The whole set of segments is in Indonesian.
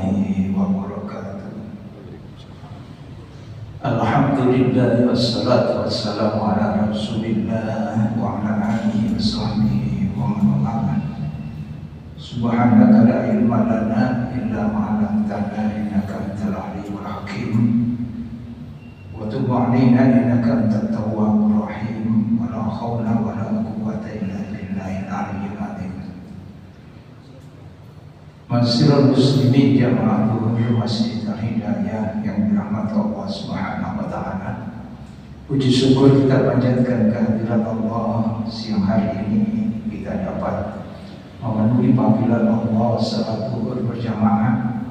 warahmatullahi wabarakatuh. Alhamdulillah wassalatu wassalamu ala Rasulillah wa ala alihi washabbihi wa man wala. Subhanaka la ilma lana illa ma 'allamtana innaka antal alimul hakim. Wa tub 'alaina innaka antat tawwabur rahim. Wa la haula wa la quwwata illa billahil aliyyil azim. Masyiral muslimin jama'atul masjid al-hidayah yang dirahmati Allah Subhanahu wa ta'ala. Puji syukur kita panjatkan kehadirat Allah siang hari ini kita dapat memenuhi panggilan Allah salat zuhur berjamaah.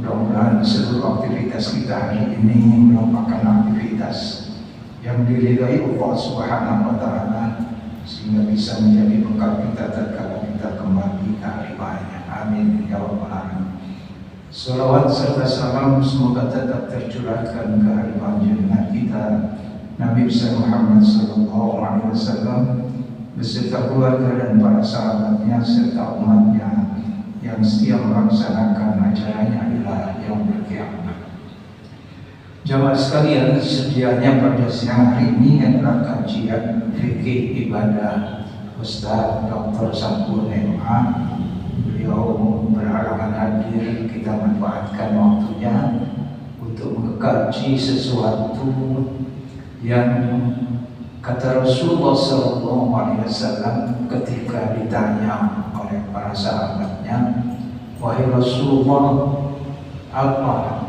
Mudah-mudahan seluruh aktivitas kita hari ini merupakan aktivitas yang diridhai Allah Subhanahu wa ta'ala sehingga bisa menjadi bekal kita tatkala kita kembali ke hari bahagia. Amin ya rabbal alamin. Salawat serta salam semoga tetap tercurahkan ke haribaan junjungan kita Nabi besar Muhammad sallallahu alaihi wasallam beserta keluarga dan para sahabatnya serta umatnya yang setia melaksanakan ajarannya ila yaumil qiyamah. Jamaah sekalian, sedianya pada siang hari ini adalah kajian fikih ibadah Ustaz Dr. Sampur MA. Beliau berhalangan hadir, kita manfaatkan waktunya untuk mengkaji sesuatu yang kata Rasulullah SAW ketika ditanya oleh para sahabatnya, wahai Rasulullah, apa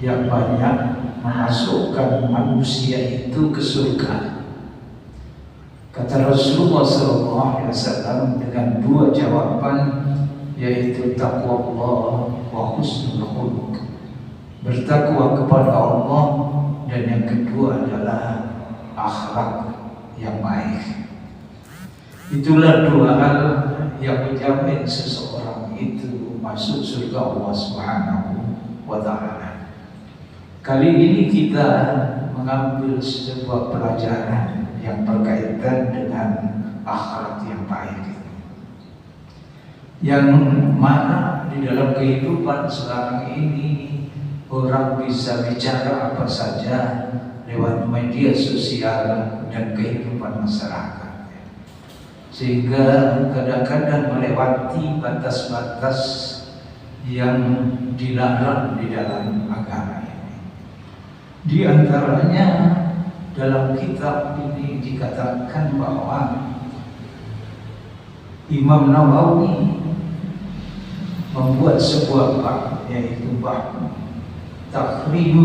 yang banyak memasukkan manusia itu ke surga? Kata Rasulullah SAW dengan dua jawaban, yaitu takwa Allah wa husnul khuluq, bertakwa kepada Allah, dan yang kedua adalah akhlak yang baik. Itulah dua hal yang menjamin seseorang itu masuk surga Allah Subhanahu wa ta'ala. Kali ini kita mengambil sebuah pelajaran yang berkaitan dengan akhlak yang baik, yang mana di dalam kehidupan sekarang ini orang bisa bicara apa saja lewat media sosial dan kehidupan masyarakat, sehingga kadang-kadang melewati batas-batas yang dilarang di dalam agama ini. Di antaranya dalam kitab ini dikatakan bahwa Imam Nawawi membuat sebuah bab, yaitu bab tahrim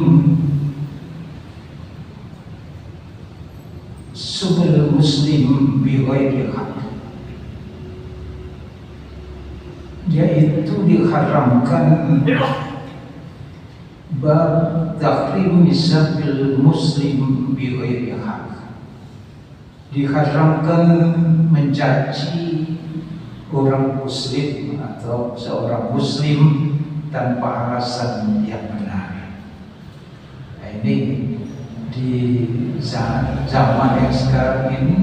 subul muslim bi ghairi haq, yaitu diharamkan bab tahrim sabil muslim bi ghairi haq, diharamkan mencaci orang muslim atau seorang muslim tanpa alasan yang benar. Nah, ini di zaman yang sekarang ini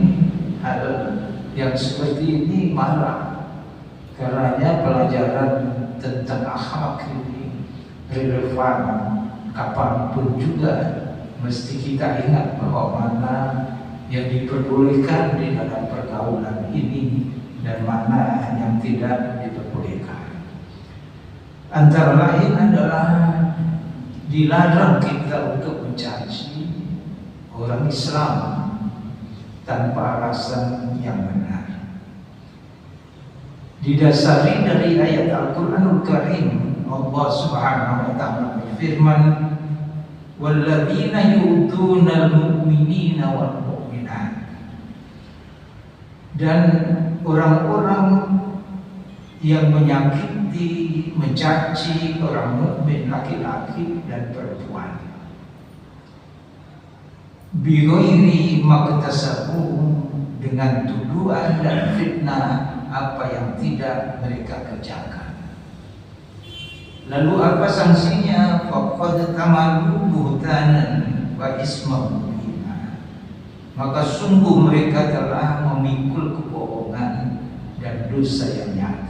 hal yang seperti ini marak, karena pelajaran tentang akhlak ini relevan kapanpun juga. Mesti kita ingat bahwa mana yang diperbolehkan di dalam pergaulan ini dan mana yang tidak diperbolehkan. Antara lain adalah dilarang kita untuk mencaci orang Islam tanpa alasan yang benar. Didasari dari ayat Al-Quranul Karim, Allah Subhanahu wa ta'ala berfirman, walladzina yu'tunal mu'minina wal mu'minat, dan orang-orang yang menyakiti, mencaci orang mukmin laki-laki dan perempuan bi ghairi maktasabu, dengan tuduhan dan fitnah apa yang tidak mereka kerjakan. Lalu apa sanksinya? Faqad tamalu buhtanan wa isman mubina, maka sungguh mereka telah memikul kebohongan dan dosa yang nyata.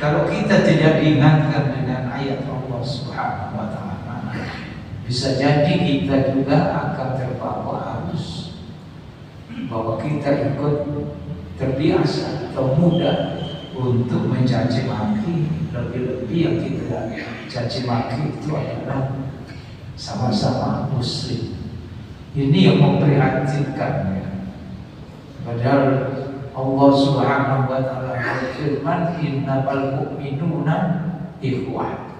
Kalau kita tidak diingatkan dengan ayat Allah Subhanahu wa Ta'ala, bisa jadi kita juga akan terbawa arus, bahwa kita ikut terbiasa atau mudah untuk mencaci maki. Lebih-lebih yang kita caci maki itu adalah sama-sama Muslim. Ini yang memprihatinkan ya. Padahal Allah Subhanahu wa Ta'ala berfirman, innamal mu'minuna ikhwah.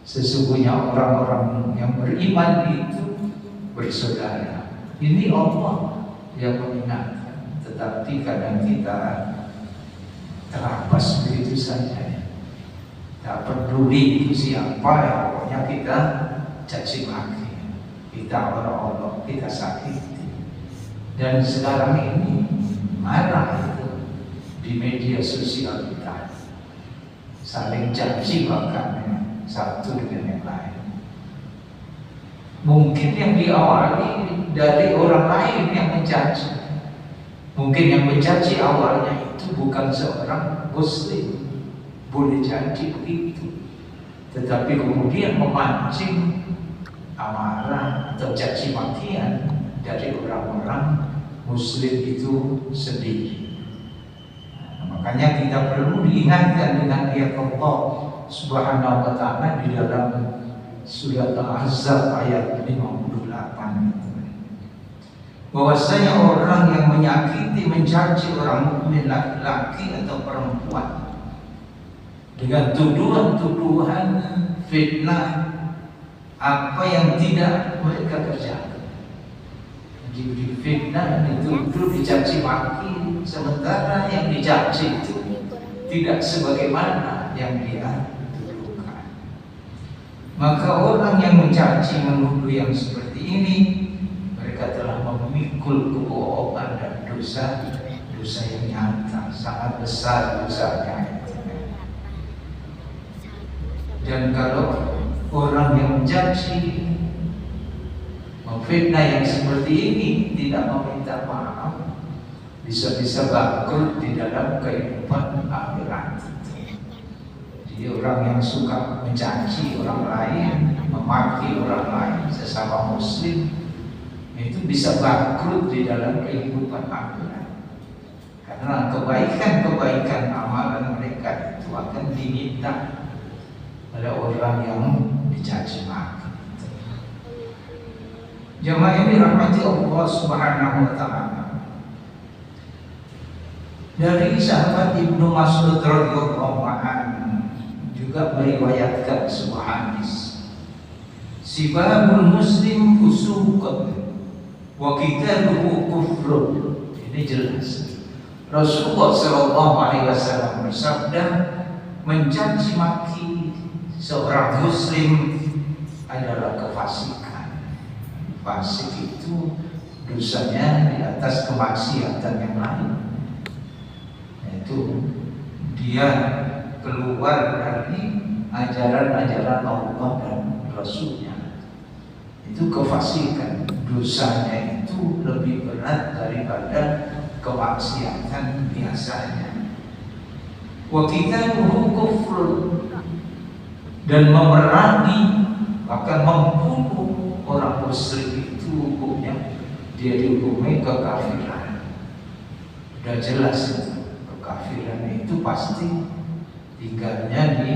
Sesungguhnya orang-orang yang beriman itu bersaudara. Ini Allah yang mengingatkan, tetapi kadang kita terabas begitu saja. Tak peduli itu siapa ya, pokoknya kita caci maki, kita olok-olok, kita sakiti. Dan sekarang ini marah itu di media sosial kita, saling caci bahkan satu dengan yang lain. Mungkin yang diawali dari orang lain yang mencaci. Mungkin yang mencaci awalnya itu bukan seorang Muslim, boleh jadi begitu. Tetapi kemudian memancing amarah atau caci makian dari orang-orang Muslim itu sendiri. Makanya kita perlu diingatkan dengan ayat Allah Subhanahu wa Ta'ala di dalam surat Al-Ahzab ayat 58 itu, bahwasanya orang yang menyakiti, mencaci orang mukmin laki-laki atau perempuan dengan tuduhan-tuduhan fitnah apa yang tidak mereka kerjakan, di fitnah, dituduh, dicaci maki, sementara yang dicaci itu tidak sebagaimana yang dia tuduhkan. Maka orang yang mencaci, menuduh yang seperti ini, mereka telah memikul kebohongan dan dosa yang nyata, sangat besar dosanya. Dan kalau orang yang mencaci, memfitnah yang seperti ini tidak meminta maaf, bisa-bisa bangkrut di dalam kehidupan akhirat. Jadi orang yang suka mencaci orang lain, memaki orang lain, sesama Muslim, itu bisa bangkrut di dalam kehidupan akhirat. Karena kebaikan-kebaikan amalan mereka itu akan diminta oleh orang yang dicaci maki. Jamaah yang dirahmati Allah Subhanahu wa Ta'ala, dari sahabat Ibnu Mas'ud radhiyallahu anhu juga meriwayatkan sebuah hadis, sibabul muslim fusuqun wa qitaluhu kufrun. Ini jelas Rasulullah sallallahu alaihi wasallam bersabda, mencaci maki seorang muslim adalah kefasikan. Fasik itu dosanya di atas kemaksiatan yang lain, yaitu dia keluar dari ajaran-ajaran Allah dan Rasulnya. Itu kefasikan, dosanya itu lebih berat daripada kemaksiatan biasanya. Wa qitaluhu kufrun, dan memerangi bahkan membunuh orang Muslim itu hukumnya dia dihukumi kekafiran. Sudah jelas itu, kekafiran itu pasti tinggalnya di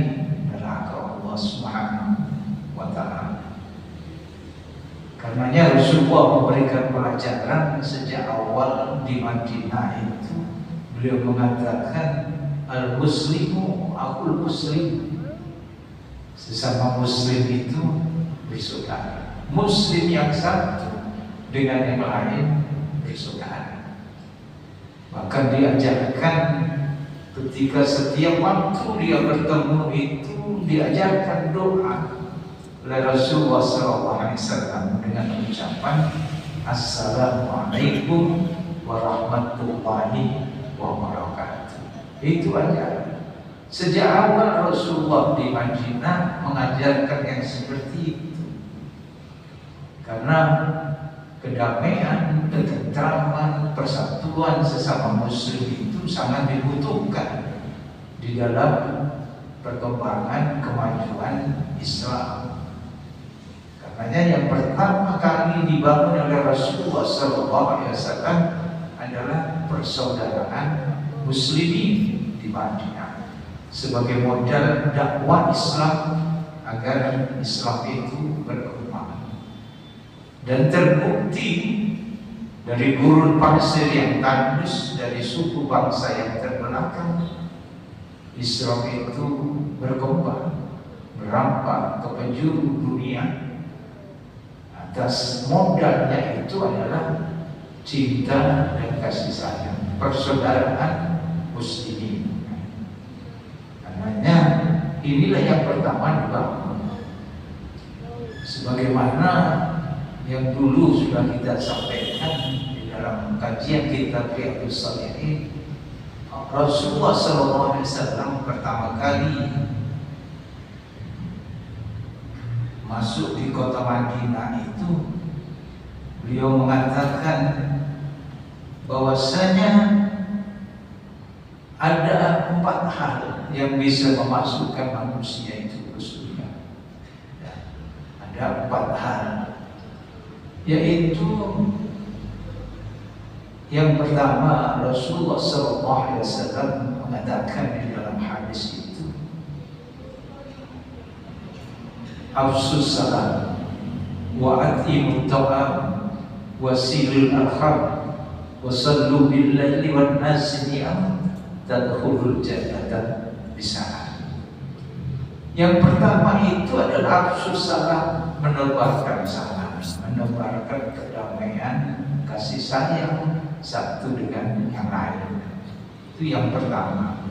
neraka Allah Subhanahu wa Ta'ala. Karenanya Rasulullah memberikan pelajaran sejak awal di Madinah itu. Beliau mengatakan, al-muslimu akul muslim, sesama Muslim itu bersaudara. Muslim yang satu dengan yang lain bersaudara. Maka diajarkan ketika setiap waktu dia bertemu itu diajarkan doa oleh Rasulullah SAW dengan ucapan Assalamualaikum warahmatullahi wabarakatuh. Itu aja. Sejak awal Rasulullah di Madinah mengajarkan yang seperti itu. Karena kedamaian, ketentraman, persatuan sesama Muslim itu sangat dibutuhkan di dalam perkembangan kemajuan Islam. Karenanya yang pertama kali dibangun oleh Rasulullah SAW adalah persaudaraan muslimin di Madinah sebagai modal dakwah Islam agar Islam itu berkembang. Dan terbukti dari gurun pasir yang tandus, dari suku bangsa yang terbelakang, Islam itu berkembang, merampak ke penjuru dunia. Atas modalnya itu adalah cinta dan kasih sayang, persaudaraan muslimin. Karenanya inilah yang pertama dibangun. Sebagaimana yang dulu sudah kita sampaikan di dalam kajian kitab Riyadhus Shalihin, Rasulullah SAW pertama kali masuk di kota Madinah itu, beliau mengatakan bahwasanya ada 4 hal yang bisa memasukkan manusia itu ke surga. Ada 4 hal, yaitu yang pertama, Rasulullah SAW mengatakan di dalam hadis itu, afsus salam wa atimut ta'am wasilul arham wasallu bil laili wan nasi niyam tadkhulul jannata bisalam. Yang pertama itu adalah afsus salam, menebarkan salam, menebarkan kedamaian, kasih sayang satu dengan yang lain. Itu yang pertama.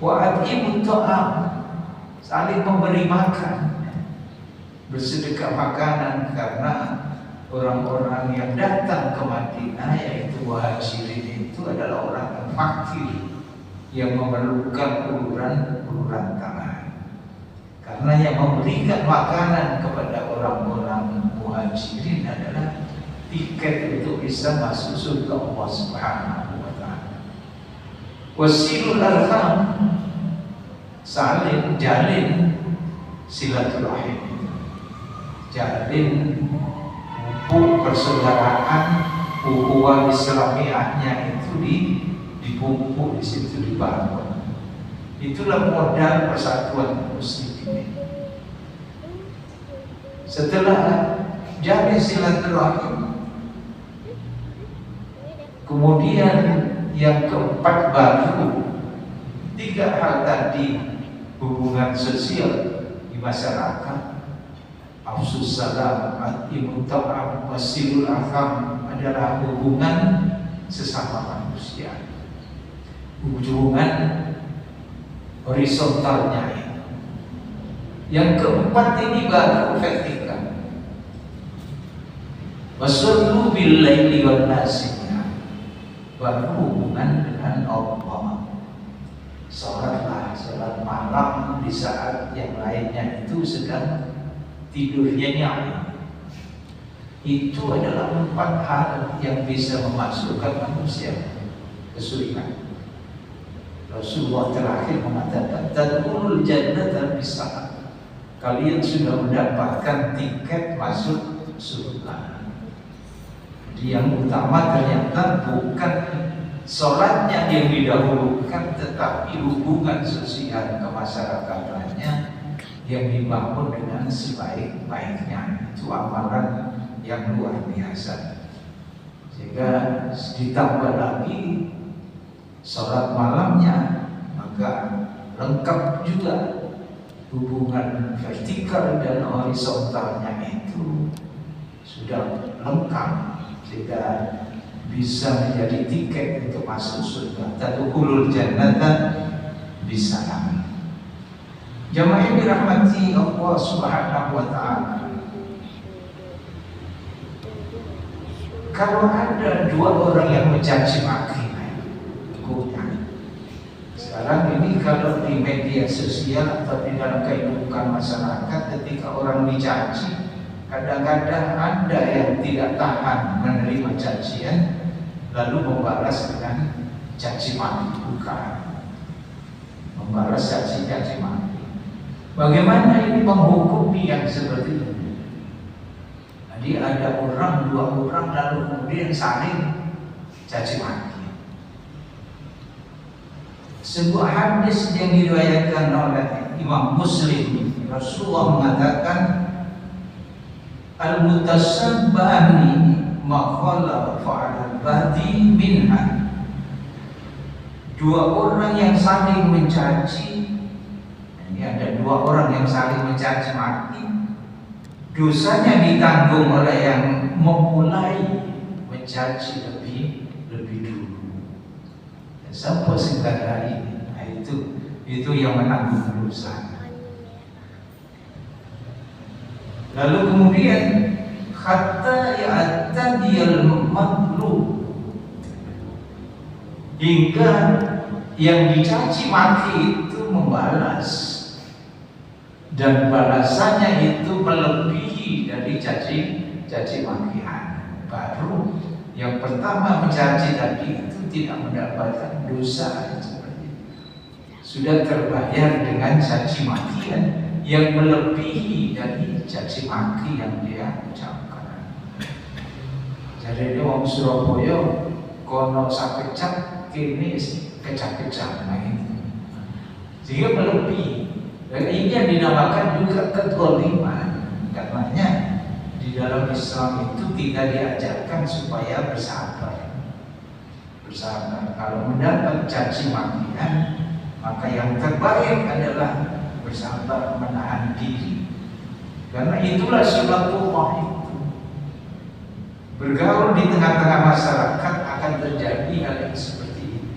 Wa atimut ta'am, saling memberi makan, bersedekah makanan, karena orang-orang yang datang ke Madinah yaitu muhajirin itu adalah orang yang fakir yang memerlukan uluran tangan. Karena yang memberikan makanan kepada orang-orang muhajirin adalah tiket untuk bisa masuk surga Allah Subhanahu wa ta'ala. Wasilul arham, saling jalin silaturahim, jalin hubung persaudaraan, ukhuwah Islamiyahnya itu dipupuk di situ, dibangun. Itulah modal persatuan muslimin. Setelah jalin silaturahim, kemudian yang keempat baru 3 hal tadi, hubungan sosial di masyarakat, afsus salam, atimut ta'am, wasilul arham, adalah hubungan sesama manusia, hubungan horizontalnya. Yang keempat ini baru vertikal, wasallu bil laili wan nasi, baru hubungan dengan Allah. Sholatlah, sholat malam di saat yang lainnya itu sedang tidurnya nyaman. Itu adalah 4 hal yang bisa memasukkan manusia ke surga. Rasulullah terakhir mengatakan, tadkhulul jannata bisalam, kalian sudah mendapatkan tiket masuk surga. Jadi yang utama ternyata bukan sholatnya yang didahulukan, tetapi hubungan sosial kemasyarakatannya yang dibangun dengan sebaik-baiknya. Itu amalan yang luar biasa. Sehingga ditambah lagi sholat malamnya, maka lengkap juga hubungan vertikal dan horizontalnya itu sudah lengkap, sehingga bisa menjadi tiket untuk masuk surga. Tadkhulul jannata bisalam. Jamaah yang dirahmati Allah Subhanahu wa ta'ala, kalau ada 2 orang yang mencaci maki, sekarang ini kalau di media sosial atau di dalam kehidupan masyarakat, ketika orang dicaci, kadang-kadang ada yang tidak tahan menerima cacian, lalu membalas dengan caci maki, bukan membalas caci maki. Bagaimana ini menghukumi yang seperti ini? Jadi ada orang, dua orang lalu kemudian saling caci maki. Sebuah hadis yang diriwayatkan oleh Imam Muslim, Rasulullah mengatakan, al-mutasabbani ma khalafa 'ala al-badi minha. Dua orang yang saling mencaci, ini ada dua orang yang saling mencaci maki, dosanya ditanggung oleh yang memulai mencaci lebih dulu. Sampai segala ini, nah itu yang menanggung dosa. Lalu kemudian hatta ya'tadiyal madlum, hingga yang dicaci maki itu membalas, dan balasannya itu melebihi dari caci makian. Baru yang pertama mencaci tadi itu tidak mendapatkan dosa seperti itu, sudah terbayar dengan caci makian yang melebihi dari caci maki yang dia ucapkan. Jadi ini orang Surabaya kono sakecak kini kecak-kecak, nah itu sehingga melebihi. Dan ini yang dinamakan juga kezaliman. Karenanya di dalam Islam itu tidak diajarkan supaya bersabar. Kalau mendapat caci makian, maka yang terbaik adalah bersabar, menahan diri. Karena itulah sunnatullah itu. Bergaul di tengah-tengah masyarakat akan terjadi hal yang seperti itu.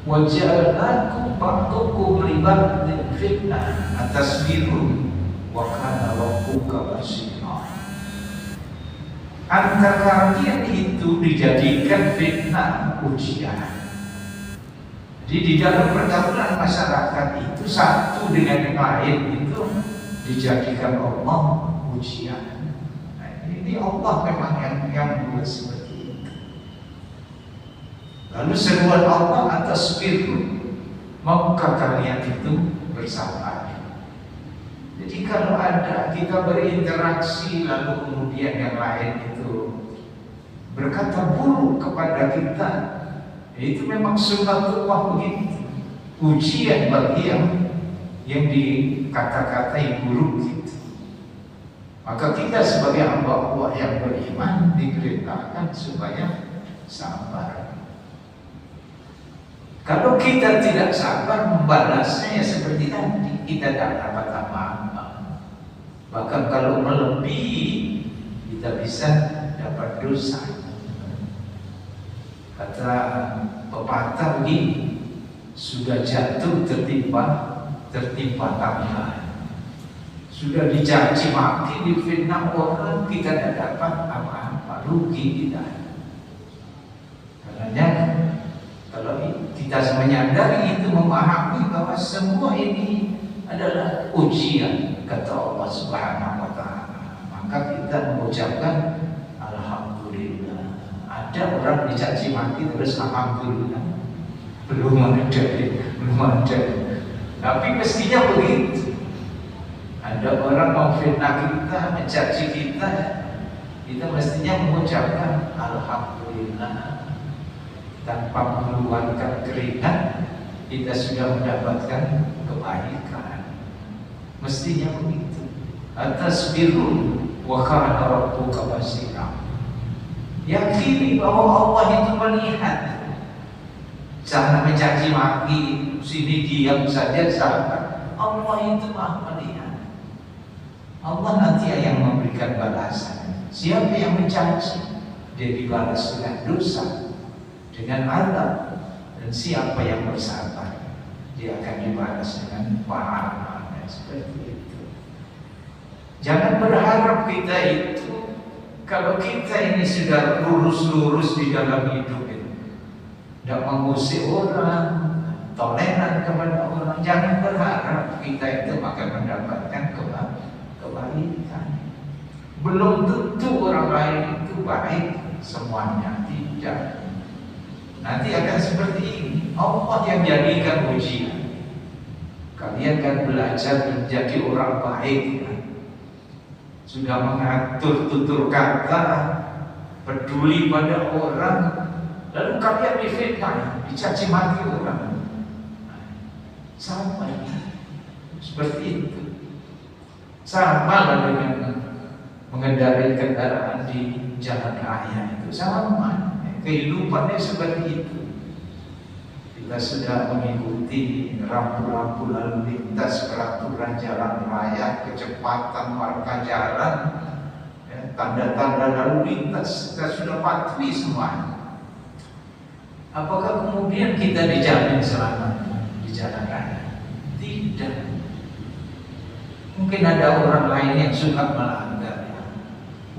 Waja'alnakum ba'dukum li ba'din fitnah atasbiru wa kana rabbuka basira. Antara kalian itu dijadikan fitnah, ujian. Jadi di dalam pergaulan masyarakat itu satu dengan yang lain itu dijadikan Allah ujian. Nah, ini Allah memang yang buat seperti itu. Lalu seruan Allah atas firman, maukah kalian itu bersabar? Jadi kalau ada kita berinteraksi lalu kemudian yang lain itu berkata buruk kepada kita, itu memang sunnatullah begitu. Ujian bagi yang dikata-katai buruk itu. Maka kita sebagai hamba Allah yang beriman diperintahkan supaya sabar. Kalau kita tidak sabar membalasnya ya seperti tadi, kita tidak dapat apa-apa. Bahkan kalau melebihi kita bisa dapat dosa. Kata pepatah begini, sudah jatuh tertimpa tangga, sudah dicaci maki, difitnah orang, kita tidak dapat apa-apa, rugi kita. Karena kalau kita menyadari itu, memahami bahwa semua ini adalah ujian, kata Allah Subhanahu wa Ta'ala, maka kita mengucapkan alhamdulillah. Ada orang dicaci maki terus alhamdulillah, belum ada. Tapi mestinya begitu. Ada orang memfitnah kita, mencaci kita mestinya mengucapkan alhamdulillah. Tanpa mengeluarkan keringat, kita sudah mendapatkan kebaikan. Mestinya begitu. Atas birun wa kana rabbuka basira. Yakini bahwa Allah itu melihat. Jangan mencaci maki, sini diam saja sabar. Allah itu Maha melihat. Allah nanti yang memberikan balasan. Siapa yang mencaci, dia dibalas dengan dosa, dengan azab. Dan siapa yang bersabar, dia akan dibalas dengan pahala. Seperti itu. Jangan berharap kita itu, kalau kita ini sudah lurus di dalam hidup ini, tidak mengusik orang, toleran kepada orang, jangan berharap kita itu akan mendapatkan kebaikan. Belum tentu orang lain itu baik semuanya, tidak. Nanti akan seperti ini, Allah yang jadikan ujian. Kalian kan belajar menjadi orang baik ya. Sudah mengatur tutur kata, peduli pada orang, lalu kalian difitnah, dicaci maki orang. Sama seperti itu. Sama dengan mengendarai kendaraan di jalan raya itu sama. Kehidupannya seperti itu. Kita sudah mengikuti rambu-rambu lalu lintas, peraturan jalan raya, kecepatan marka jalan, ya, tanda-tanda lalu lintas, kita sudah patuhi semua. Apakah kemudian kita dijamin selamat di jalan raya? Tidak. Mungkin ada orang lain yang suka melanggar, ya,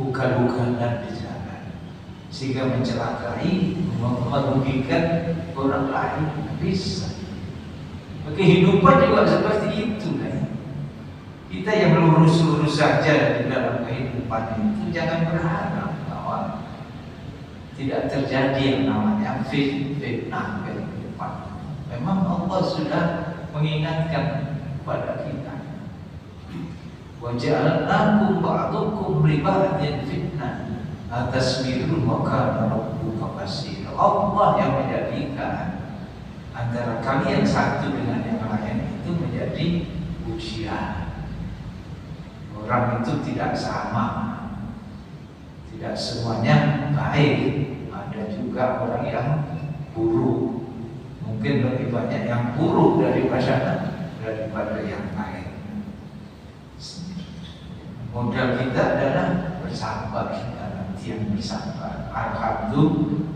bukan-bukanan di jalan, sehingga mencelakai, merugikan orang lain. Bisa. Kehidupan juga seperti itu kan. Kita yang lurus-lurus saja di dalam kehidupan itu jangan berharap bahwa tidak terjadi yang namanya fitnah kehidupan. Memang Allah sudah mengingatkan kepada kita. Wa ja'alnakum ba'dukum li ba'din fitnah atasbiru wa kana rabbuka basira. Allah yang menjadikan antara kalian satu dengan yang lain itu menjadi ujian. Orang itu tidak sama, tidak semuanya baik. Ada juga orang yang buruk, mungkin lebih banyak yang buruk daripada yang lain. Modal kita adalah bersabar, yang bersabar.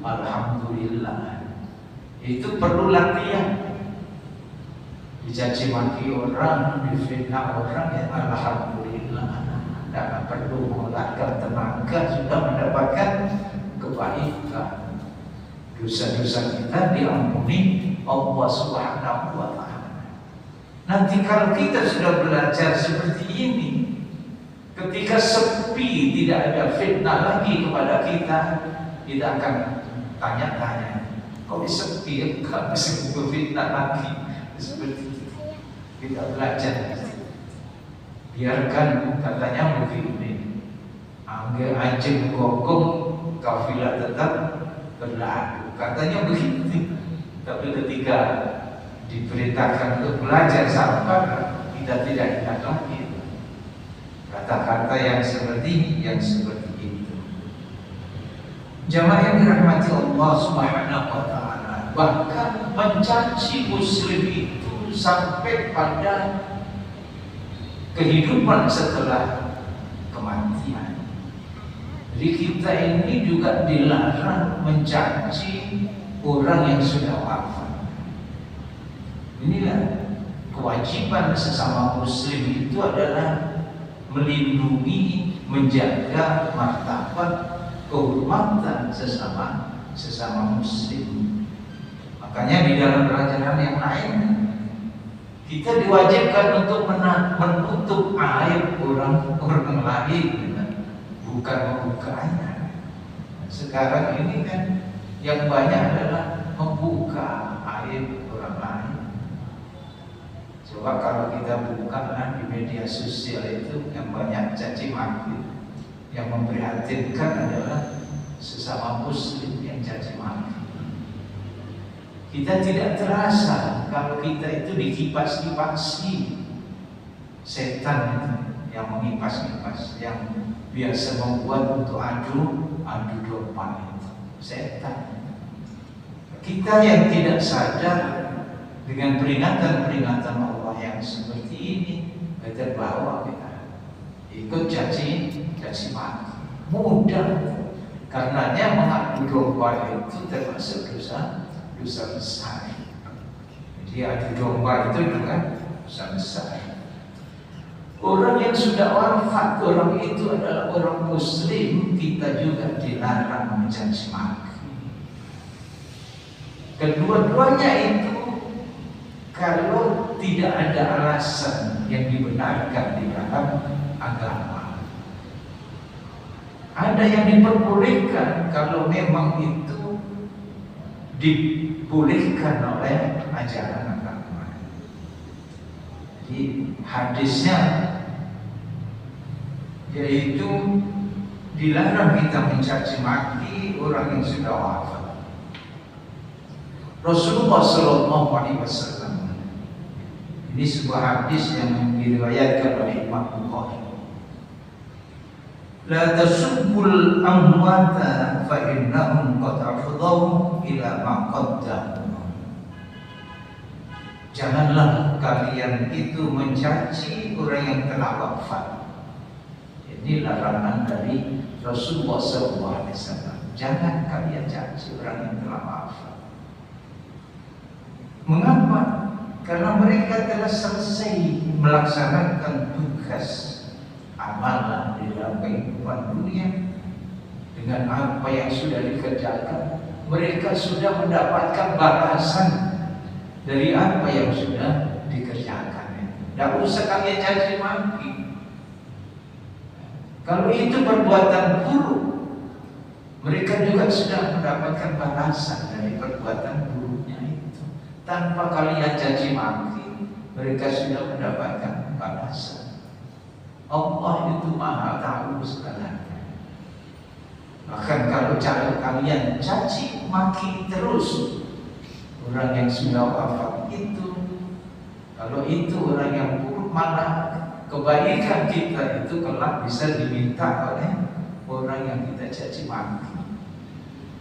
Alhamdulillah. Itu perlu latihan. Dicaci maki orang, difitnah orang, ya alhamdulillah. Tidak perlu mengeluarkan tenaga, sudah mendapatkan kebaikan. Dosa-dosa kita diampuni Allah Subhanahu wa Ta'ala. Nanti kalau kita sudah belajar seperti ini, ketika sepi, tidak ada fitnah lagi kepada kita, kita akan tanya-tanya, kok sepi, enggak bisa fitnah lagi. Seperti itu kita belajar. Biarkan, katanya begini, angge anjing gogong, kafilah tetap berlalu, katanya begitu. Tapi ketika diberitakan untuk belajar sabar, kita tidak ingat lagi kata-kata yang seperti itu. Jamaah yang dirahmati Allah Subhanahu wa Ta'ala, bahkan mencaci muslim itu sampai pada kehidupan setelah kematian. Jadi kita ini juga dilarang mencaci orang yang sudah wafat. Inilah kewajiban sesama muslim itu adalah melindungi, menjaga martabat, kehormatan sesama muslim. Makanya di dalam pelajaran yang lain kita diwajibkan untuk menutup aib orang lain, bukan membukanya. Sekarang ini kan yang banyak adalah membuka aib orang lain. Coba kalau kita buka di media sosial itu yang banyak caci maki, yang memprihatinkan adalah sesama muslim yang caci maki. Kita tidak terasa kalau kita itu dikipas-kipasi setan itu, yang mengipas-kipas, yang biasa membuat untuk adu domba itu setan. Kita yang tidak sadar dengan peringatan Allah yang seperti ini, terbawa kita ikut caci maki. Mudah, karenanya mengadu domba itu termasuk dosa besar. Jadi adu domba itu juga dosa besar. Orang yang sudah wafat, orang itu adalah orang muslim, kita juga dilarang mencaci maki. Kedua-duanya itu kalau tidak ada alasan yang dibenarkan di dalam agama. Ada yang diperbolehkan kalau memang itu dibolehkan oleh ajaran agama. Jadi hadisnya yaitu dilarang kita mencaci maki orang yang sudah wafat. Rasulullah Shallallahu Alaihi Wasallam, ini sebuah hadis yang diriwayatkan oleh Imam Bukhari. La tasubbul amwata fa innahum qad afdhaw ila ma qaddamu. Janganlah kalian itu mencaci orang yang telah wafat. Ini larangan dari Rasulullah SAW. Jangan kalian caci orang yang telah wafat. Mengapa? Karena mereka telah selesai melaksanakan tugas amalan di dalam kehidupan dunia dengan apa yang sudah dikerjakan. Mereka sudah mendapatkan balasan dari apa yang sudah dikerjakan. Tidak usah kalian caci maki. Kalau itu perbuatan buruk, mereka juga sudah mendapatkan balasan dari perbuatan buruknya itu. Tanpa kalian caci maki, mereka sudah mendapatkan balasan. Allah itu Maha tahu segalanya. Bahkan kalau kalian caci maki terus orang yang sudah wafat itu, kalau itu orang yang buruk, malah kebaikan kita itu kelak bisa diminta oleh orang yang kita caci maki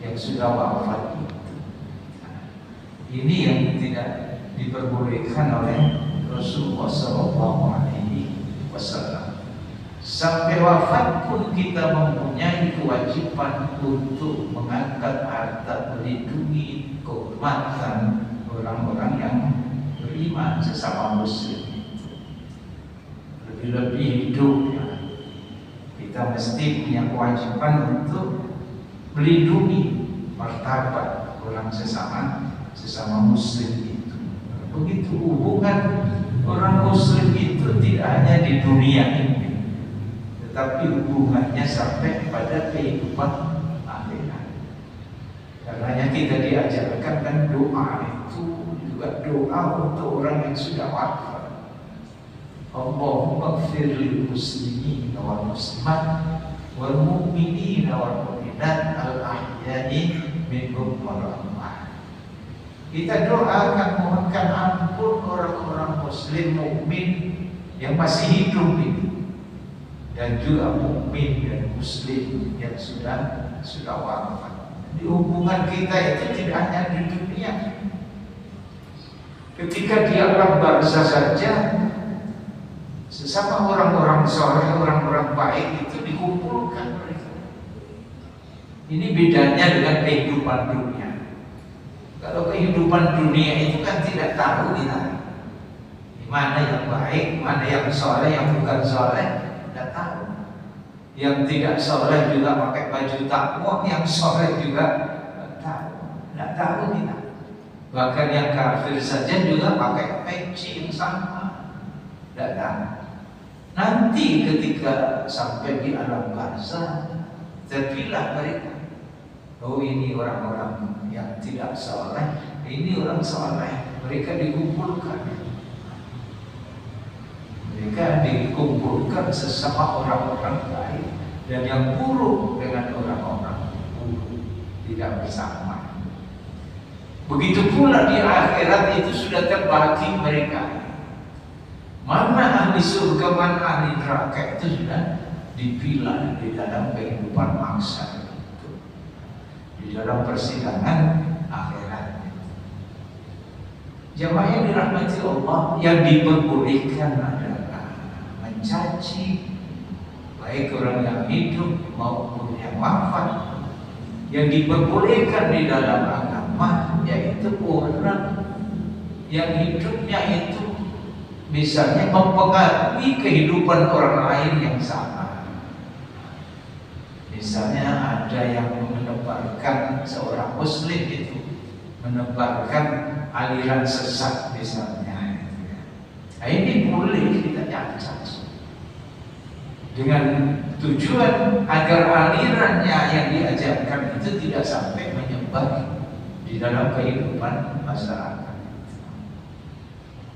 yang sudah wafat itu. Ini yang tidak diperbolehkan oleh Rasulullah SAW. Sampai wafat pun kita mempunyai kewajiban untuk mengangkat harta, melindungi kehormatan orang-orang yang beriman sesama muslim. Lebih-lebih hidup ya, kita mesti punya kewajiban untuk melindungi martabat orang sesama muslim itu. Begitu hubungan orang muslim itu tidak hanya di dunia ini, tetapi hubungannya sampai pada kehidupan akhirat. Karenanya kita diajarkan kan doa itu juga doa untuk orang yang sudah wafat. Allahumma ighfir lil muslimin wal muslimat wal mu'minin wal mu'minat al ahya'i minhum wal amwat. Kita doakan mohonkan ampun orang-orang muslim mukmin yang masih hidup ini, dan juga mukmin dan muslim yang sudah wafat. Di hubungan kita itu tidak hanya di dunia. Ketika di alam barzah saja, sesama orang-orang soleh, orang-orang baik itu dikumpulkan mereka. Ini bedanya dengan kehidupan dunia. Kalau kehidupan dunia itu kan tidak tahu kita mana yang baik, mana yang soleh, yang bukan soleh, tidak tahu. Yang tidak soleh juga pakai baju takwa, yang soleh juga tidak tahu kita. Bahkan yang kafir saja juga pakai peci yang sama, tidak tahu. Nanti ketika sampai di alam barzah, terpilah mereka. Oh, ini orang-orang yang tidak soleh, ini orang soleh. Mereka dikumpulkan. Mereka dikumpulkan sesama orang-orang baik, dan yang buruk dengan orang-orang buruk tidak bersama. Begitu pula di akhirat itu sudah terbagi mereka. Mana ahli surga, mana ahli neraka itu sudah dipilah di dalam kehidupan mangsar itu, di dalam persidangan akhirat. Jamaah yang dirahmati Allah, yang diperbolehkan adalah mencaci baik orang yang hidup maupun yang wafat. Yang diperbolehkan di dalam agama yaitu orang yang hidupnya itu misalnya mempengaruhi kehidupan orang lain yang sama. Misalnya ada yang menebarkan, seorang muslim itu menebarkan aliran sesat misalnya. Nah, ini boleh kita caci dengan tujuan agar alirannya yang diajarkan itu tidak sampai menyebar di dalam kehidupan masyarakat.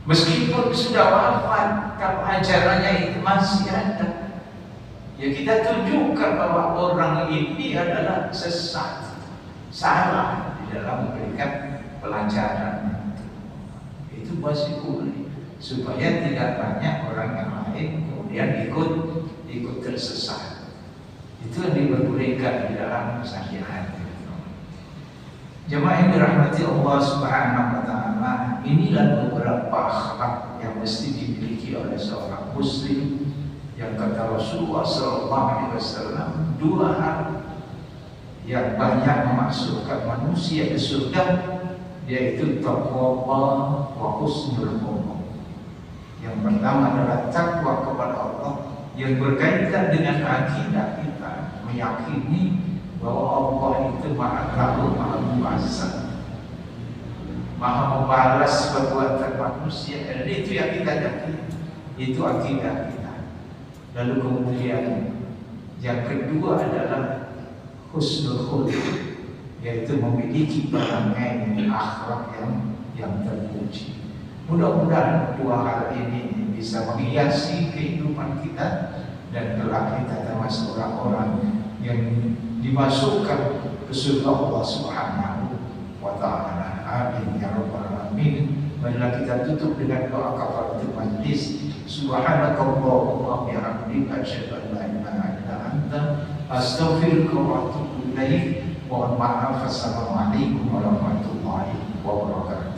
Meskipun sudah wafat, kalau ajarannya itu masih ada, ya kita tunjukkan bahwa orang ini adalah sesat, salah di dalam memberikan pelajaran. Itu masih boleh, supaya tidak banyak orang yang lain kemudian ikut tersesat. Itu yang diperbolehkan di dalam syariat. Jemaah yang dirahmati Allah Subhanahu wa taala, inilah beberapa akhlak yang mesti dimiliki oleh seorang muslim yang kata Rasulullah SAW, dua hal yang banyak memasukkan manusia ke surga, yaitu taqwa wa husnul khuluq. Yang pertama adalah takwa kepada Allah yang berkaitan dengan akidah kita, meyakini bahwa Allah itu maha tahu, maha kuasa, maha membalas perbuatan manusia. Dan itu yang kita yakini, itu akidah kita. Lalu kemudian yang kedua adalah husnul khuluq, yaitu memiliki perangai akhlak yang terpuji. Mudah-mudahan dua hal ini bisa menghiasi kehidupan kita, dan kelak kita termasuk orang-orang yang dimasukkan ke surga Allah Subhanahu wa taala. Amin ya rabbal alamin. Marilah kita tutup dengan doa kafaratul majlis. Subhanakallahumma wa bihamdika asyhadu an la ilaha illa anta astaghfiruka wa atubu ilaik. Mohon maaf. Assalamualaikum warahmatullahi wabarakatuh.